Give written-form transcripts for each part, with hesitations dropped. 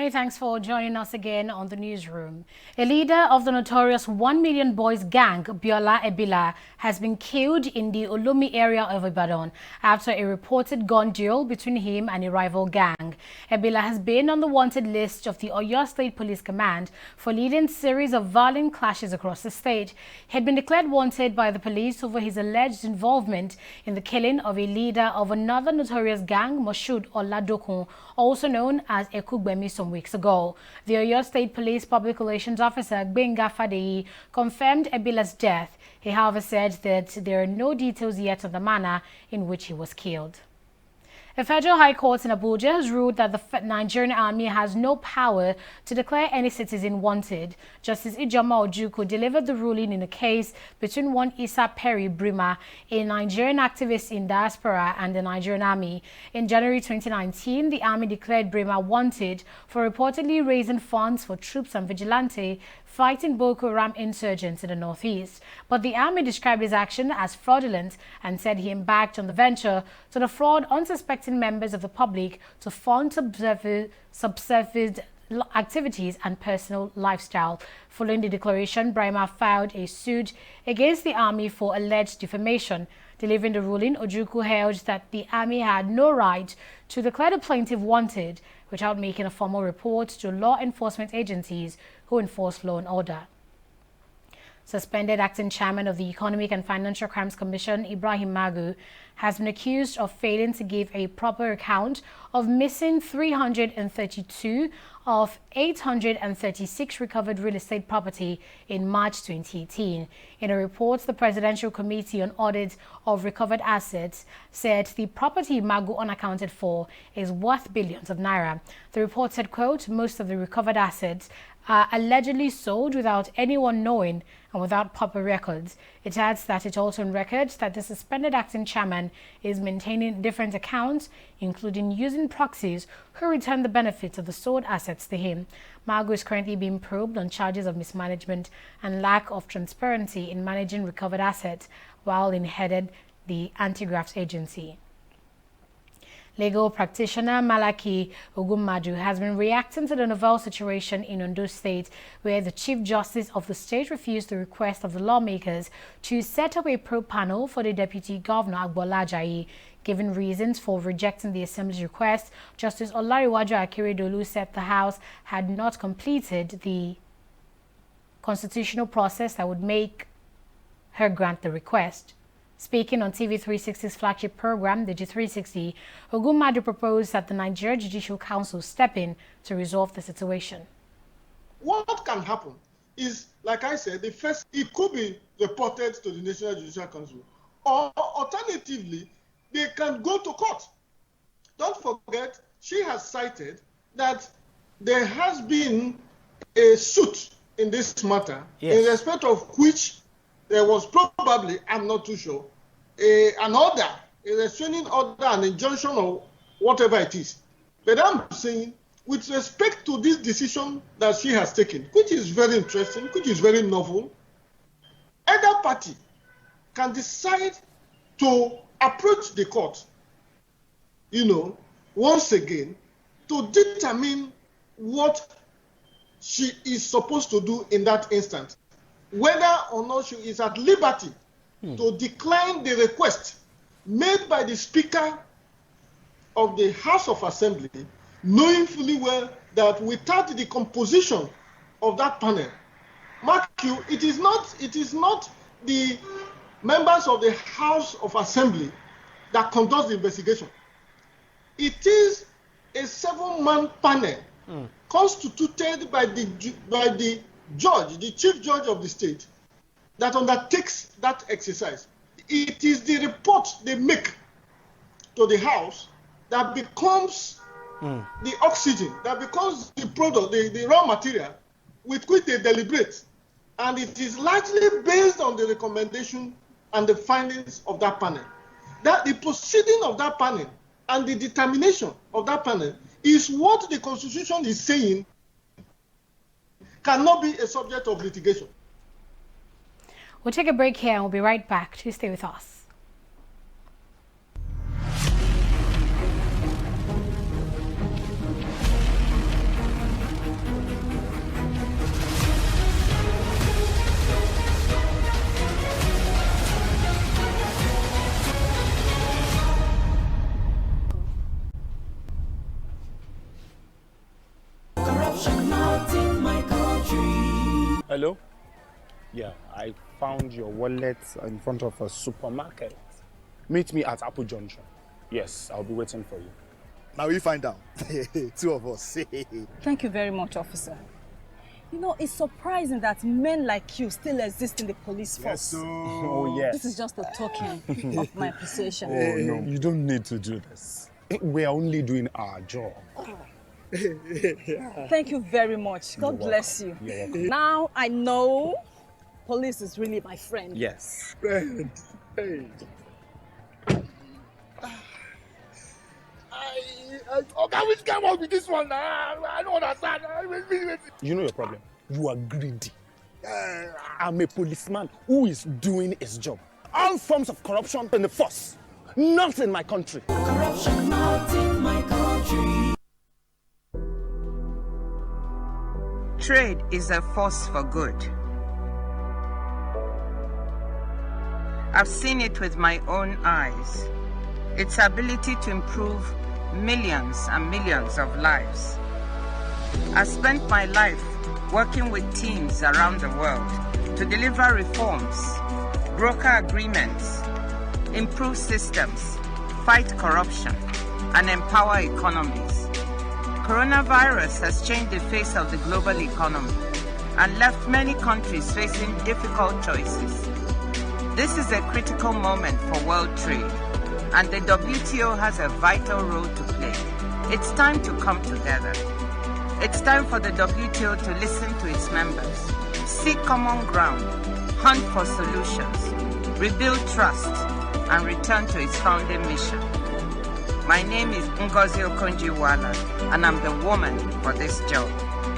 Many thanks for joining us again on the newsroom. A leader of the notorious 1 Million Boys gang, Biola Ebila, has been killed in the Olumi area of Ibadan after a reported gun duel between him and a rival gang. Ebila has been on the wanted list of the Oyo State Police Command for leading a series of violent clashes across the state. He had been declared wanted by the police over his alleged involvement in the killing of a leader of another notorious gang, Moshood Oladokun, also known as Ekugbemi, some weeks ago. The Oyo State Police Public Relations Officer, Gbenga Fadeyi, confirmed Ebila's death. He, however, said that there are no details yet on the manner in which he was killed. A federal high court in Abuja has ruled that the Nigerian army has no power to declare any citizen wanted. Justice Ijoma Ojukwu delivered the ruling in a case between one Issa Perry Brima, a Nigerian activist in diaspora, and the Nigerian army. In January 2019, the army declared Brima wanted for reportedly raising funds for troops and vigilante fighting Boko Haram insurgents in the northeast. But the army described his action as fraudulent and said he embarked on the venture to defraud unsuspecting members of the public to fund subservient activities and personal lifestyle. Following the declaration, Brima filed a suit against the army for alleged defamation. Delivering the ruling, Ojukwu held that the army had no right to declare the plaintiff wanted without making a formal report to law enforcement agencies who enforce law and order. Suspended acting chairman of the Economic and Financial Crimes Commission, Ibrahim Magu, has been accused of failing to give a proper account of missing 332 of 836 recovered real estate property in March 2018. In a report, the Presidential Committee on Audit of Recovered Assets said the property Magu unaccounted for is worth billions of naira. The report said, quote, most of the recovered assets are allegedly sold without anyone knowing and without proper records. It adds that it also on record that the suspended acting chairman is maintaining different accounts, including using proxies who return the benefits of the sold assets to him. Magu is currently being probed on charges of mismanagement and lack of transparency in managing recovered assets while he headed the anti-graft agency. Legal practitioner Malaki Ogunmadu has been reacting to the novel situation in Ondo State, where the Chief Justice of the state refused the request of the lawmakers to set up a probe panel for the Deputy Governor Agbola Ajayi. Given reasons for rejecting the Assembly's request, Justice Olariwaju Akeredolu said the House had not completed the constitutional process that would make her grant the request. Speaking on TV360's flagship program, the G360, Ogunmadu proposed that the Nigeria Judicial Council step in to resolve the situation. What can happen is, like I said, it could be reported to the National Judicial Council, or alternatively, they can go to court. Don't forget, she has cited that there has been a suit in this matter, yes, in respect of which there was probably, I'm not too sure, an order, a restraining order, an injunction, or whatever it is. But I'm saying, with respect to this decision that she has taken, which is very interesting, which is very novel, either party can decide to approach the court, once again, to determine what she is supposed to do in that instance, whether or not she is at liberty to decline the request made by the Speaker of the House of Assembly, knowing fully well that without the composition of that panel, mark you, it is not the members of the House of Assembly that conduct the investigation. It is a 7-man panel constituted by the judge, the chief judge of the state, that undertakes that exercise. It is the report they make to the House that becomes the oxygen, that becomes the product, the raw material with which they deliberate. And it is largely based on the recommendation and the findings of that panel. That the proceeding of that panel and the determination of that panel is what the Constitution is saying cannot be a subject of litigation. We'll take a break here and we'll be right back. Please stay with us. Hello? Yeah, I found your wallet in front of a supermarket. Meet me at Apple Junction. Yes, I'll be waiting for you. Now we find out. Two of us. Thank you very much, officer. You know, it's surprising that men like you still exist in the police force. Yes, so... Oh, yes. This is just a token of my appreciation. Oh, no, you don't need to do this. We are only doing our job. Thank you very much. God bless you. You're welcome. Now I know police is really my friend. Yes. Friend. Hey. Okay, which came up with this one? I don't understand. You know your problem. You are greedy. I'm a policeman who is doing his job. All forms of corruption in the force, not in my country. Corruption not in my country. Trade is a force for good. I've seen it with my own eyes. Its ability to improve millions and millions of lives. I've spent my life working with teams around the world to deliver reforms, broker agreements, improve systems, fight corruption, and empower economies. Coronavirus has changed the face of the global economy and left many countries facing difficult choices. This is a critical moment for world trade, and the WTO has a vital role to play. It's time to come together. It's time for the WTO to listen to its members, seek common ground, hunt for solutions, rebuild trust, and return to its founding mission. My name is Ngozi Okonjo-Iweala, and I'm the woman for this job.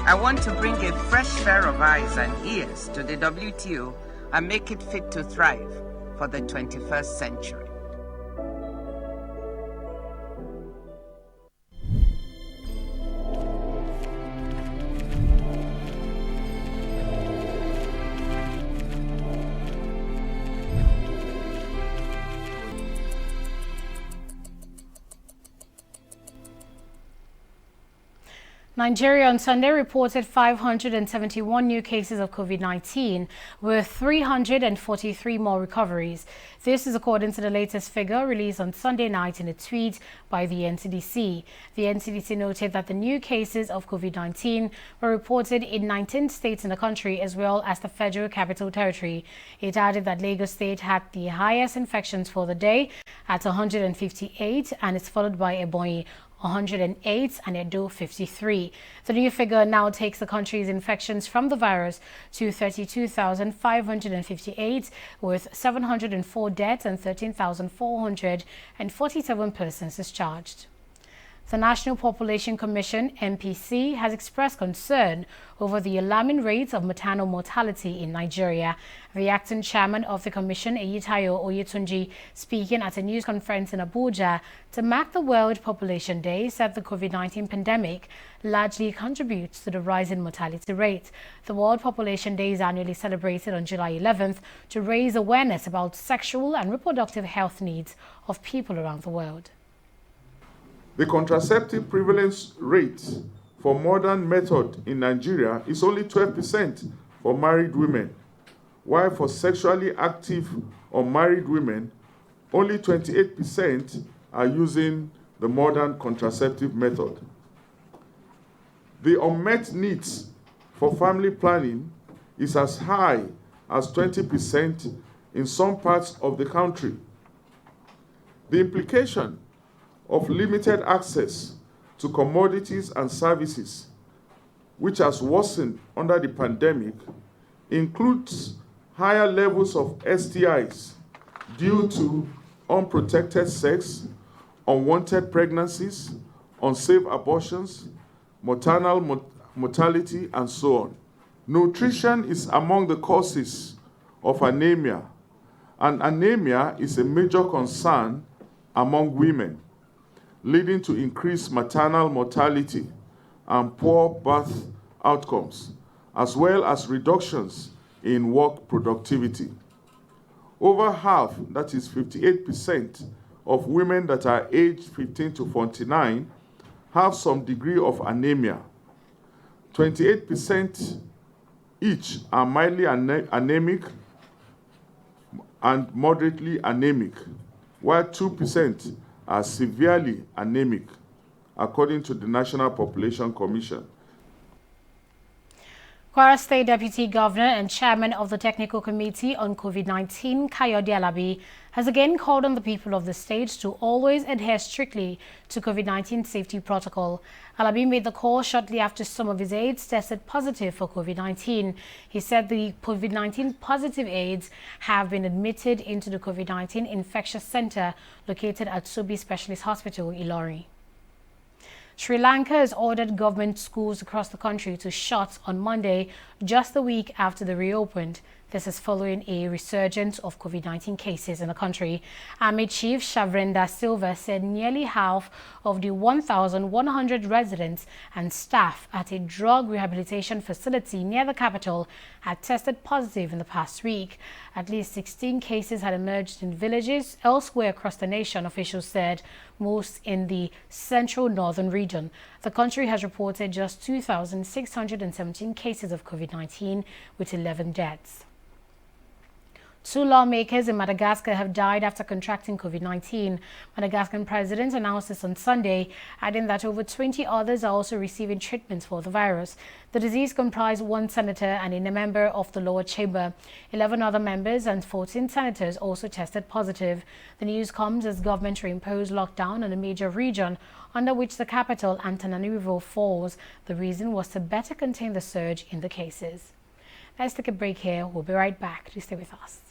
I want to bring a fresh pair of eyes and ears to the WTO and make it fit to thrive for the 21st century. Nigeria on Sunday reported 571 new cases of COVID-19 with 343 more recoveries. This is according to the latest figure released on Sunday night in a tweet by the NCDC. The NCDC noted that the new cases of COVID-19 were reported in 19 states in the country as well as the Federal Capital Territory. It added that Lagos State had the highest infections for the day at 158 and is followed by Ebonyi 108 and Edo 53. The new figure now takes the country's infections from the virus to 32,558 with 704 deaths and 13,447 persons discharged. The National Population Commission, NPC, has expressed concern over the alarming rates of maternal mortality in Nigeria. The acting chairman of the commission, Eyitayo Oyetunji, speaking at a news conference in Abuja to mark the World Population Day, said the COVID-19 pandemic largely contributes to the rise in mortality rate. The World Population Day is annually celebrated on July 11th to raise awareness about sexual and reproductive health needs of people around the world. The contraceptive prevalence rate for modern method in Nigeria is only 12% for married women, while for sexually active unmarried women, only 28% are using the modern contraceptive method. The unmet needs for family planning is as high as 20% in some parts of the country. The implication of limited access to commodities and services, which has worsened under the pandemic, includes higher levels of STIs due to unprotected sex, unwanted pregnancies, unsafe abortions, maternal mortality, and so on. Nutrition is among the causes of anemia, and anemia is a major concern among women, leading to increased maternal mortality and poor birth outcomes, as well as reductions in work productivity. Over half, that is 58%, of women that are aged 15 to 49 have some degree of anemia. 28% each are mildly anemic and moderately anemic, while 2% are severely anemic, according to the National Population Commission. Kwara State Deputy Governor and Chairman of the Technical Committee on COVID-19, Kayode Alabi, has again called on the people of the state to always adhere strictly to COVID-19 safety protocol. Alabi made the call shortly after some of his aides tested positive for COVID-19. He said the COVID-19 positive aides have been admitted into the COVID-19 infectious center located at Subi Specialist Hospital, Ilorin. Sri Lanka has ordered government schools across the country to shut on Monday, just a week after they reopened. This is following a resurgence of COVID-19 cases in the country. Army Chief Shavrenda Silva said nearly half of the 1,100 residents and staff at a drug rehabilitation facility near the capital had tested positive in the past week. At least 16 cases had emerged in villages elsewhere across the nation, officials said, most in the central northern region. The country has reported just 2,617 cases of COVID-19 with 11 deaths. 2 lawmakers in Madagascar have died after contracting COVID-19. Madagascan president announced this on Sunday, adding that over 20 others are also receiving treatments for the virus. The disease comprised 1 senator and a member of the lower chamber. 11 other members and 14 senators also tested positive. The news comes as government reimposed lockdown on a major region under which the capital, Antananarivo, falls. The reason was to better contain the surge in the cases. Let's take a break here. We'll be right back. Please stay with us.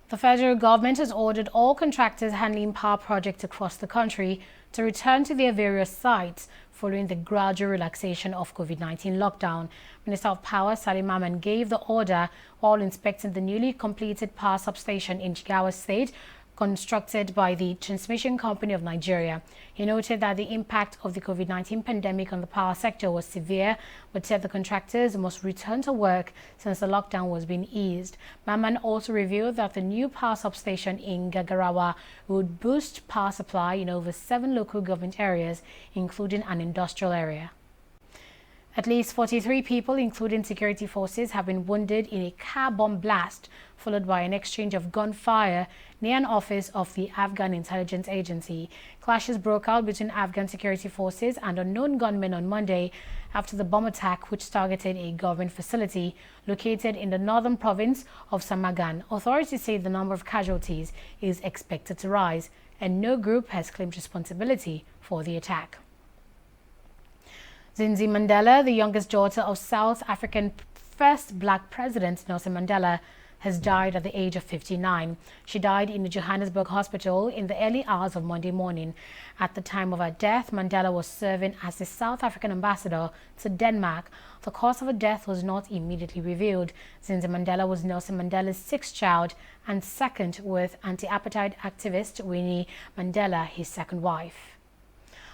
The federal government has ordered all contractors handling power projects across the country to return to their various sites following the gradual relaxation of COVID-19 lockdown. Minister of Power Salim Ahmed gave the order while inspecting the newly completed power substation in Jigawa State, constructed by the Transmission Company of Nigeria. He noted that the impact of the COVID-19 pandemic on the power sector was severe, but said the contractors must return to work since the lockdown was being eased. Maman also revealed that the new power substation in Gagarawa would boost power supply in over 7 local government areas, including an industrial area. At least 43 people, including security forces, have been wounded in a car bomb blast, followed by an exchange of gunfire near an office of the Afghan intelligence agency. Clashes broke out between Afghan security forces and unknown gunmen on Monday after the bomb attack, which targeted a government facility located in the northern province of Samagan. Authorities say the number of casualties is expected to rise, and no group has claimed responsibility for the attack. Zinzi Mandela, the youngest daughter of South African first black president Nelson Mandela, has died at the age of 59. She died in the Johannesburg hospital in the early hours of Monday morning. At the time of her death, Mandela was serving as the South African ambassador to Denmark. The cause of her death was not immediately revealed. Zinzi Mandela was Nelson Mandela's 6th child and second with anti-apartheid activist Winnie Mandela, his second wife.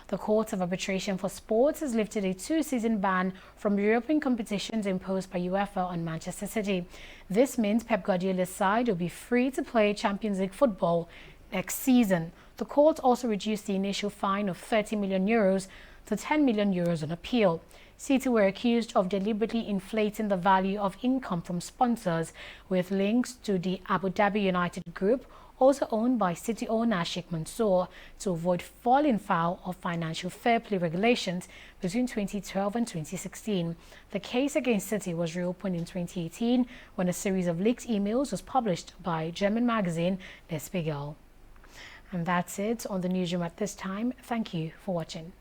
The Court of Arbitration for Sports has lifted a 2-season ban from European competitions imposed by UEFA on Manchester City. This means Pep Guardiola's side will be free to play Champions League football next season. The court also reduced the initial fine of €30 million to €10 million on appeal. City were accused of deliberately inflating the value of income from sponsors with links to the Abu Dhabi United Group, also owned by City owner Sheikh Mansour, to avoid falling foul of financial fair play regulations between 2012 and 2016. The case against City was reopened in 2018 when a series of leaked emails was published by German magazine Der Spiegel. And that's it on the newsroom at this time. Thank you for watching.